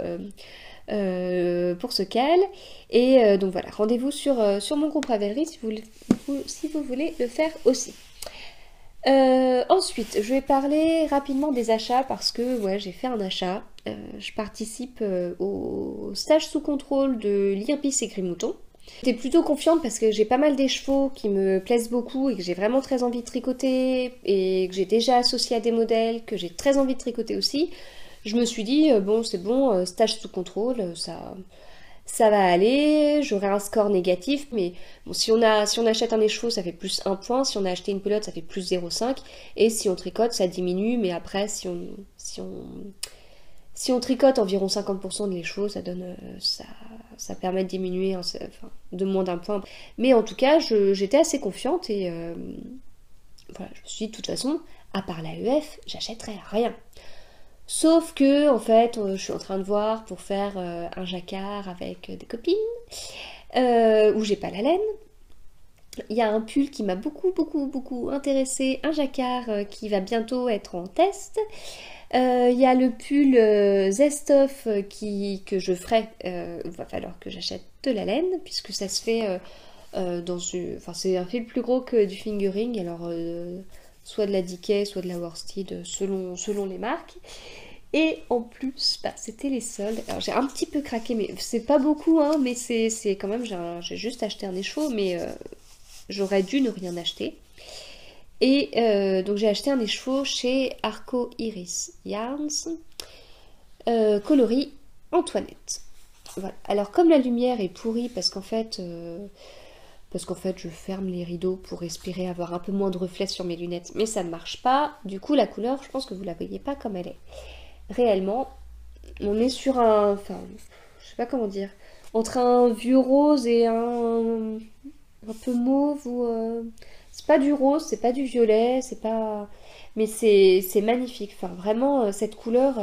pour ce cal. Et donc voilà, rendez-vous sur mon groupe Ravelry si vous voulez le faire aussi. Ensuite, je vais parler rapidement des achats parce que ouais, j'ai fait un achat. Je participe au stage sous contrôle de l'Irbis et Grimouton. J'étais plutôt confiante parce que j'ai pas mal des chevaux qui me plaisent beaucoup et que j'ai vraiment très envie de tricoter et que j'ai déjà associé à des modèles que j'ai très envie de tricoter aussi. Je me suis dit, bon, c'est bon, stage sous contrôle, ça va aller, j'aurai un score négatif, mais bon, si on achète un écheveau, ça fait plus 1 point, si on a acheté une pelote, ça fait plus 0,5, et si on tricote, ça diminue, mais après, si on tricote environ 50% de l'écheveau, ça donne, ça permet de diminuer, enfin, de moins d'1 point. Mais en tout cas, j'étais assez confiante, et voilà, je me suis dit, de toute façon, à part l'AEF, j'achèterai rien. Sauf que, en fait, je suis en train de voir pour faire un jacquard avec des copines, où j'ai pas la laine. Il y a un pull qui m'a beaucoup intéressé, un jacquard qui va bientôt être en test. Il y a le pull Zestoff que je ferai. Il va falloir que j'achète de la laine, puisque ça se fait enfin, c'est un fil plus gros que du fingering, alors soit de la Dickie, soit de la worsted, selon les marques. Et en plus, bah, c'était les soldes. Alors j'ai un petit peu craqué, mais c'est pas beaucoup, hein, mais c'est quand même, j'ai juste acheté un écheveau, mais j'aurais dû ne rien acheter. Et donc j'ai acheté un écheveau chez Arco Iris Yarns, coloris Antoinette. Voilà. Alors comme la lumière est pourrie parce qu'en fait je ferme les rideaux pour respirer, avoir un peu moins de reflets sur mes lunettes, mais ça ne marche pas. Du coup la couleur, je pense que vous la voyez pas comme elle est. Réellement, on est sur enfin, je sais pas comment dire, entre un vieux rose et un peu mauve ou c'est pas du rose, c'est pas du violet, c'est pas, mais c'est magnifique. Enfin, vraiment cette couleur.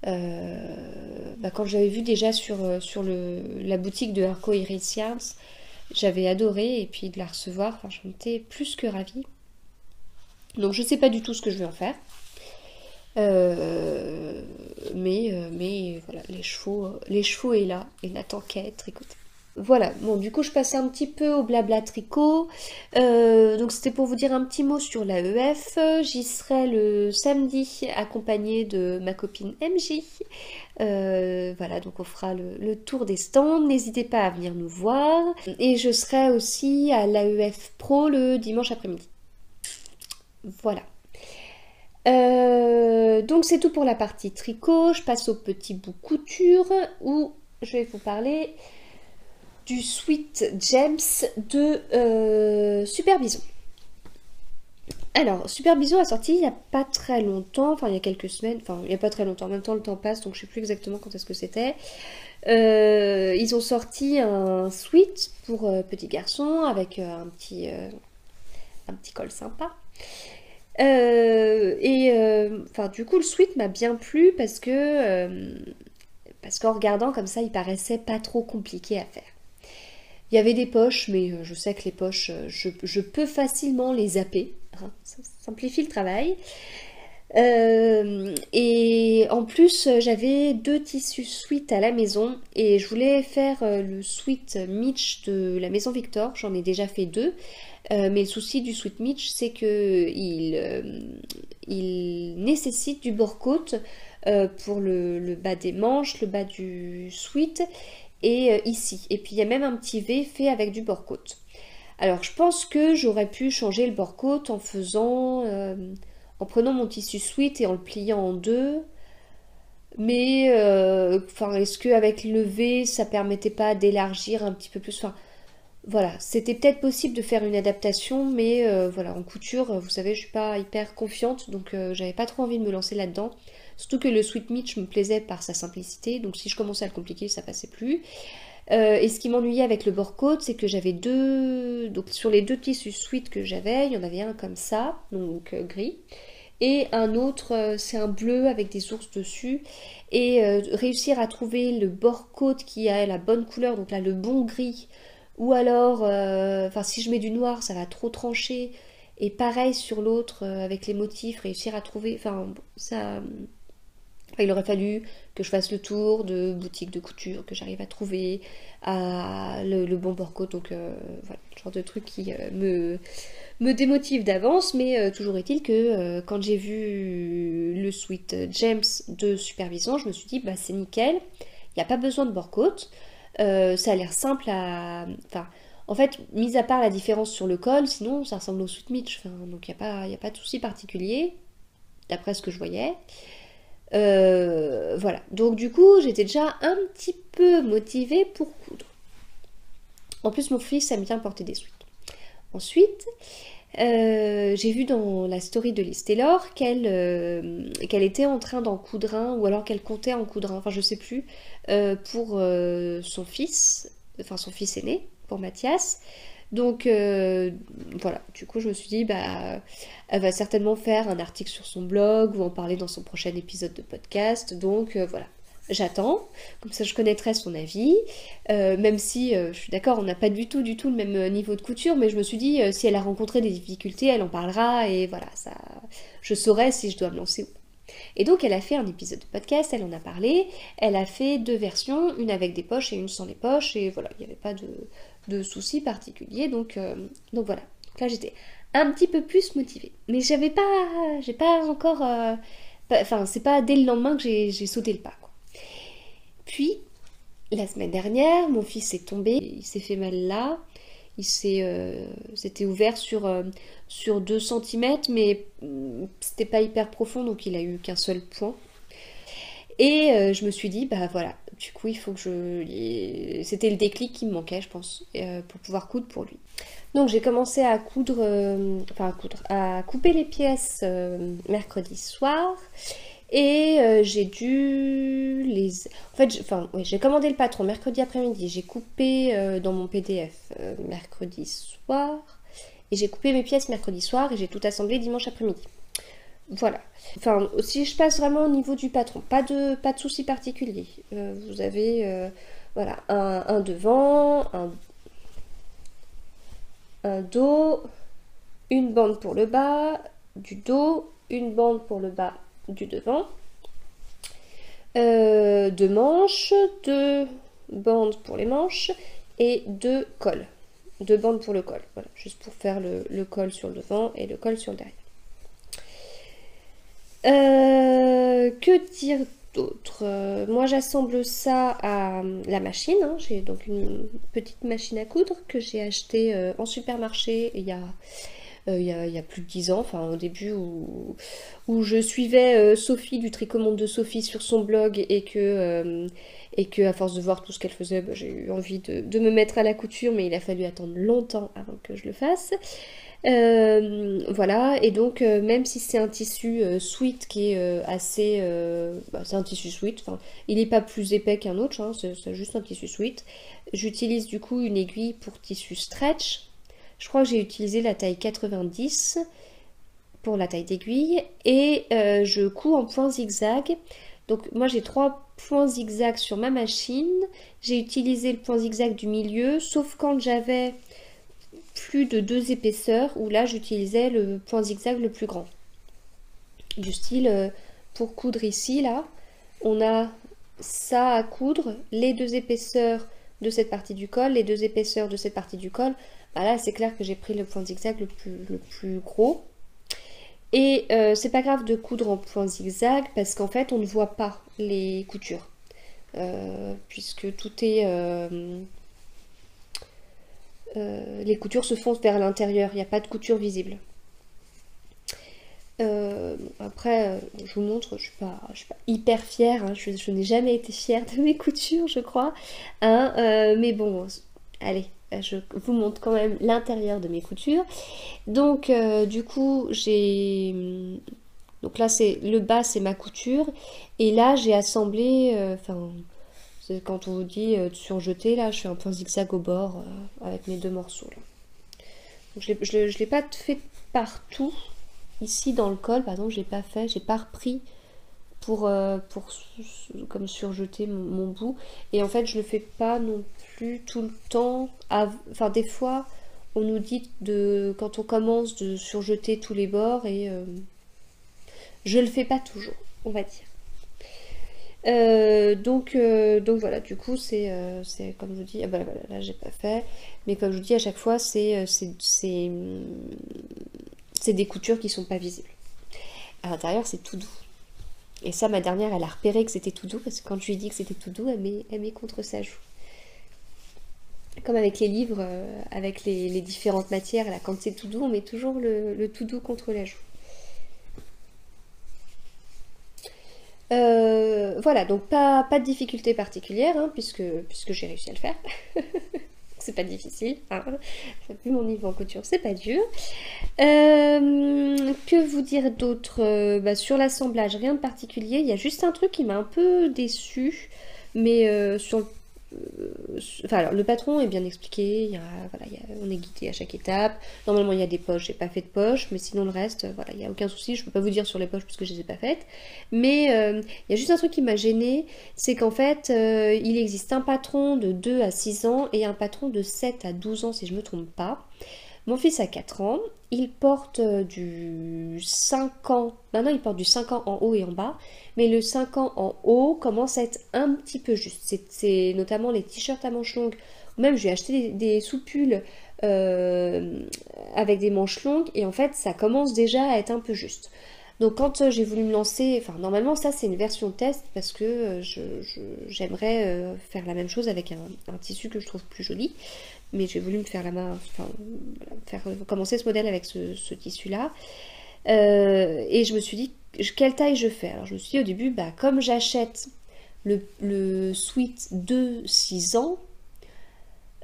Bah, quand j'avais vu déjà sur la boutique de Arco Iris Yarns, j'avais adoré et puis de la recevoir, enfin, j'en étais plus que ravie. Donc je sais pas du tout ce que je vais en faire. Mais voilà, les chevaux est là et n'attend qu'à être tricoté. Voilà, bon du coup je passais un petit peu au blabla tricot. Donc c'était pour vous dire un petit mot sur l'AEF. J'y serai le samedi accompagnée de ma copine MJ. Voilà, donc on fera le tour des stands. N'hésitez pas à venir nous voir. Et je serai aussi à l'AEF Pro le dimanche après-midi. Voilà. Donc c'est tout pour la partie tricot. Je passe au petit bout couture où je vais vous parler du Sweet Gems de Super Bison. Alors, Super Bison a sorti il n'y a pas très longtemps, enfin il y a quelques semaines, enfin il n'y a pas très longtemps, en même temps le temps passe donc je ne sais plus exactement quand est-ce que c'était. Ils ont sorti un sweat pour petit garçon avec un petit col sympa. Enfin du coup le sweat m'a bien plu parce qu'en regardant comme ça il paraissait pas trop compliqué à faire. Il y avait des poches, mais je sais que les poches, je peux facilement les zapper. Hein, ça simplifie le travail. Et en plus, j'avais 2 tissus sweat à la maison et je voulais faire le sweat Mitch de la maison Victor. J'en ai déjà fait 2. Mais le souci du sweat Mitch, c'est que il nécessite du bord-côte pour le bas des manches, le bas du sweat et ici. Et puis il y a même un petit V fait avec du bord-côte. Alors je pense que j'aurais pu changer le bord-côte en en prenant mon tissu sweat et en le pliant en 2. Mais est-ce qu'avec le V, ça permettait pas d'élargir un petit peu plus? Enfin, voilà, c'était peut-être possible de faire une adaptation, mais voilà, en couture, vous savez, je suis pas hyper confiante, donc j'avais pas trop envie de me lancer là-dedans. Surtout que le Sweet Mitch me plaisait par sa simplicité, donc si je commençais à le compliquer, ça passait plus. Et ce qui m'ennuyait avec le bord-côte, c'est que j'avais donc sur les 2 tissus sweat que j'avais, il y en avait un comme ça, donc gris, et un autre, c'est un bleu avec des ours dessus. Et réussir à trouver le bord-côte qui a la bonne couleur, donc là le bon gris, ou alors, si je mets du noir, ça va trop trancher. Et pareil sur l'autre, avec les motifs, réussir à trouver, enfin, Il aurait fallu que je fasse le tour de boutiques de couture, que j'arrive à trouver le bon bord-côte. Donc voilà, le genre de truc qui me démotive d'avance. Mais toujours est-il que quand j'ai vu le Sweet James de Supervision, je me suis dit, bah c'est nickel, il n'y a pas besoin de bord-côte. Ça a l'air simple à... Enfin, en fait, mis à part la différence sur le col, sinon ça ressemble au Sweet Mitch. Enfin, donc il n'y a pas de souci particulier, d'après ce que je voyais. Voilà, donc du coup j'étais déjà un petit peu motivée pour coudre. En plus mon fils aime bien porter des sweats. Ensuite, j'ai vu dans la story de Liz Taylor qu'elle était en train d'en coudre un, ou alors qu'elle comptait en coudre un, enfin je sais plus, pour son fils, enfin son fils aîné, pour Mathias. Donc voilà, du coup je me suis dit, bah, elle va certainement faire un article sur son blog ou en parler dans son prochain épisode de podcast. Donc voilà, j'attends, comme ça je connaîtrai son avis. Même si je suis d'accord, on n'a pas du tout le même niveau de couture, mais je me suis dit, si elle a rencontré des difficultés, elle en parlera et voilà, ça, je saurai si je dois me lancer ou pas. Et donc elle a fait un épisode de podcast, elle en a parlé, elle a fait 2 versions, une avec des poches et une sans les poches, et voilà, il n'y avait pas de soucis particuliers, donc voilà. Donc là j'étais un petit peu plus motivée. Mais j'ai pas encore... Enfin, c'est pas dès le lendemain que j'ai sauté le pas, quoi. Puis, la semaine dernière, mon fils est tombé, il s'est fait mal là, c'était ouvert sur 2 cm, mais c'était pas hyper profond, donc il a eu qu'un seul point. Et je me suis dit, bah voilà, du coup il faut que c'était le déclic qui me manquait, je pense, pour pouvoir coudre pour lui. Donc j'ai commencé à à couper les pièces mercredi soir. Et j'ai dû les... En fait, j'ai commandé le patron mercredi après-midi. J'ai coupé dans mon PDF mercredi soir. Et j'ai coupé mes pièces mercredi soir et j'ai tout assemblé dimanche après-midi. Voilà. Enfin, si je passe vraiment au niveau du patron, pas de souci particulier. Vous avez voilà, un devant, un dos, une bande pour le bas du dos, une bande pour le bas du devant, 2 manches, 2 bandes pour les manches et 2 cols. 2 bandes pour le col, voilà, juste pour faire le col sur le devant et le col sur le derrière. Que dire d'autre? Moi j'assemble ça à la machine, hein. J'ai donc une petite machine à coudre que j'ai achetée en supermarché il y a plus de 10 ans, enfin au début où je suivais Sophie du Tricomonde de Sophie sur son blog et que à force de voir tout ce qu'elle faisait, bah, j'ai eu envie de me mettre à la couture, mais il a fallu attendre longtemps avant que je le fasse. Voilà, et donc même si c'est un tissu sweat qui est assez... c'est un tissu sweat, enfin, il n'est pas plus épais qu'un autre, hein, c'est juste un tissu sweat. J'utilise du coup une aiguille pour tissu stretch. Je crois que j'ai utilisé la taille 90 pour la taille d'aiguille et je couds en point zigzag. Donc moi j'ai 3 points zigzag sur ma machine. J'ai utilisé le point zigzag du milieu, sauf quand j'avais plus de 2 épaisseurs où là j'utilisais le point zigzag le plus grand. Du style pour coudre ici, là, on a ça à coudre, les 2 épaisseurs de cette partie du col, les 2 épaisseurs de cette partie du col. Bah là c'est clair que j'ai pris le point zigzag le plus gros. Et c'est pas grave de coudre en point zigzag parce qu'en fait on ne voit pas les coutures. Puisque tout est... les coutures se font vers l'intérieur, il n'y a pas de couture visible. Après, je vous montre, je suis pas hyper fière, hein, je n'ai jamais été fière de mes coutures, je crois. Hein, mais bon, allez, je vous montre quand même l'intérieur de mes coutures. Donc, du coup, donc là, c'est le bas, c'est ma couture. Et là, j'ai assemblé... quand on vous dit de surjeter, là, je fais un point zigzag au bord avec mes 2 morceaux. Là. Donc, je l'ai pas fait partout. Ici, dans le col, par exemple, j'ai pas repris pour comme surjeter mon bout. Et en fait, je le fais pas non plus tout le temps. Enfin, des fois, on nous dit quand on commence de surjeter tous les bords et je le fais pas toujours, on va dire. Donc voilà, du coup, c'est comme je vous dis, ah bah, voilà, là j'ai pas fait, mais comme je vous dis, à chaque fois, c'est des coutures qui sont pas visibles. À l'intérieur, c'est tout doux. Et ça, ma dernière, elle a repéré que c'était tout doux, parce que quand je lui ai dit que c'était tout doux, elle met contre sa joue. Comme avec les livres, avec les différentes matières, là, quand c'est tout doux, on met toujours le tout doux contre la joue. Voilà, donc pas de difficulté particulière, hein, puisque j'ai réussi à le faire. C'est pas difficile, hein. Vu mon niveau en couture, c'est pas dur. Que vous dire d'autre? Bah, sur l'assemblage, rien de particulier. Il y a juste un truc qui m'a un peu déçue, mais enfin, alors, le patron est bien expliqué, voilà, on est guidé à chaque étape. Normalement, il y a des poches, j'ai pas fait de poches, mais sinon le reste, voilà, il n'y a aucun souci. Je peux pas vous dire sur les poches parce que je les ai pas faites. Mais il y a juste un truc qui m'a gênée, c'est qu'en fait, il existe un patron de 2 à 6 ans et un patron de 7 à 12 ans, si je me trompe pas. Mon fils a 4 ans, il porte du 5 ans, maintenant il porte du 5 ans en haut et en bas, mais le 5 ans en haut commence à être un petit peu juste. C'est notamment les t-shirts à manches longues, ou même je lui ai acheté des sous-pulls avec des manches longues, et en fait ça commence déjà à être un peu juste. Donc quand j'ai voulu me lancer, enfin normalement ça c'est une version test parce que j'aimerais faire la même chose avec un tissu que je trouve plus joli. Mais j'ai voulu me faire la main, enfin, faire commencer ce modèle avec ce tissu-là. Et je me suis dit, quelle taille je fais? Alors je me suis dit au début, bah, comme j'achète le sweat de 6 ans,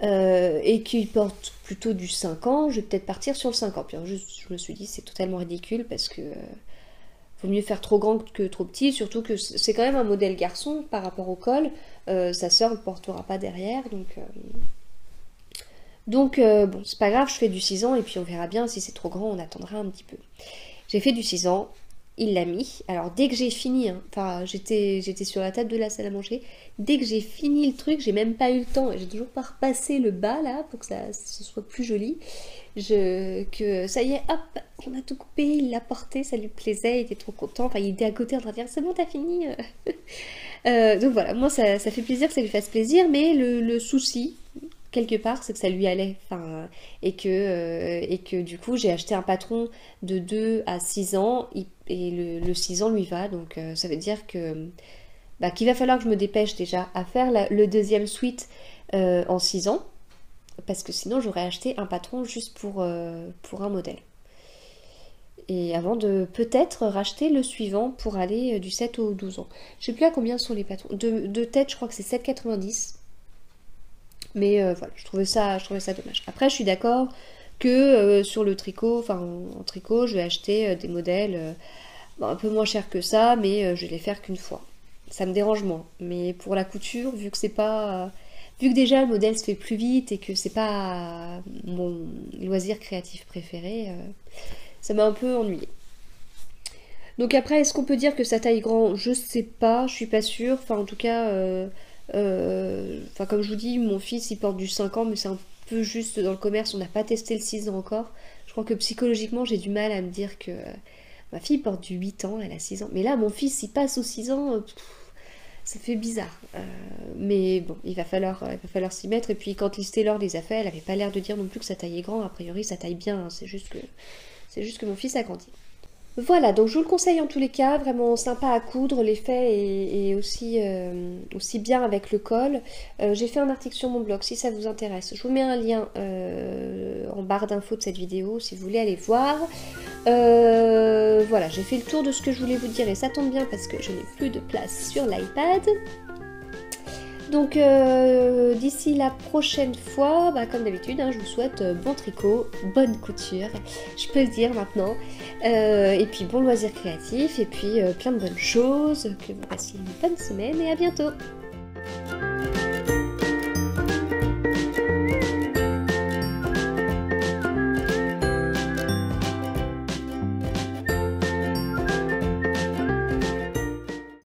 et qu'il porte plutôt du 5 ans, je vais peut-être partir sur le 5 ans. Puis alors, je me suis dit, c'est totalement ridicule parce que vaut mieux faire trop grand que trop petit, surtout que c'est quand même un modèle garçon par rapport au col. Sa sœur ne le portera pas derrière, donc bon, c'est pas grave, je fais du 6 ans et puis on verra bien, si c'est trop grand, on attendra un petit peu. J'ai fait du 6 ans, il l'a mis. Alors dès que j'ai fini, hein, enfin j'étais sur la table de la salle à manger, dès que j'ai fini le truc, j'ai même pas eu le temps, j'ai toujours pas repassé le bas là pour que ce soit plus joli. Que ça y est, hop, on a tout coupé, il l'a porté, ça lui plaisait, il était trop content, enfin il était à côté en train de dire c'est bon, t'as fini. Donc voilà, moi ça fait plaisir que ça lui fasse plaisir, mais le souci, quelque part, c'est que ça lui allait, enfin, et que du coup j'ai acheté un patron de 2 à 6 ans et le 6 ans lui va, donc ça veut dire que bah, qu'il va falloir que je me dépêche déjà à faire le deuxième suite en 6 ans, parce que sinon j'aurais acheté un patron juste pour un modèle. Et avant de peut-être racheter le suivant pour aller du 7 au 12 ans. Je sais plus à combien sont les patrons. De tête, je crois que c'est 7,90. Mais voilà, je trouvais ça dommage. Après, je suis d'accord que sur le tricot, enfin en tricot, je vais acheter des modèles un peu moins chers que ça, mais je vais les faire qu'une fois. Ça me dérange moins. Mais pour la couture, vu que c'est pas, vu que déjà le modèle se fait plus vite et que c'est pas mon loisir créatif préféré, ça m'a un peu ennuyée. Donc après, est-ce qu'on peut dire que ça taille grand? Je sais pas, je suis pas sûre. Enfin, en tout cas, comme je vous dis, mon fils il porte du 5 ans, mais c'est un peu juste dans le commerce, on n'a pas testé le 6 ans encore. Je crois que psychologiquement, j'ai du mal à me dire que ma fille porte du 8 ans, elle a 6 ans. Mais là, mon fils, il passe aux 6 ans, ça fait bizarre. Mais bon, il va falloir s'y mettre. Et puis quand Liz Taylor les a fait, elle avait pas l'air de dire non plus que ça taillait grand. A priori, ça taille bien, hein. C'est juste que mon fils a grandi. Voilà, donc je vous le conseille en tous les cas, vraiment sympa à coudre, l'effet est aussi bien avec le col. J'ai fait un article sur mon blog si ça vous intéresse. Je vous mets un lien en barre d'infos de cette vidéo si vous voulez aller voir. Voilà, j'ai fait le tour de ce que je voulais vous dire et ça tombe bien parce que je n'ai plus de place sur l'iPad. Donc d'ici la prochaine fois, bah, comme d'habitude, hein, je vous souhaite bon tricot, bonne couture, je peux le dire maintenant, et puis bon loisir créatif, et puis plein de bonnes choses, que vous passiez une bonne semaine et à bientôt.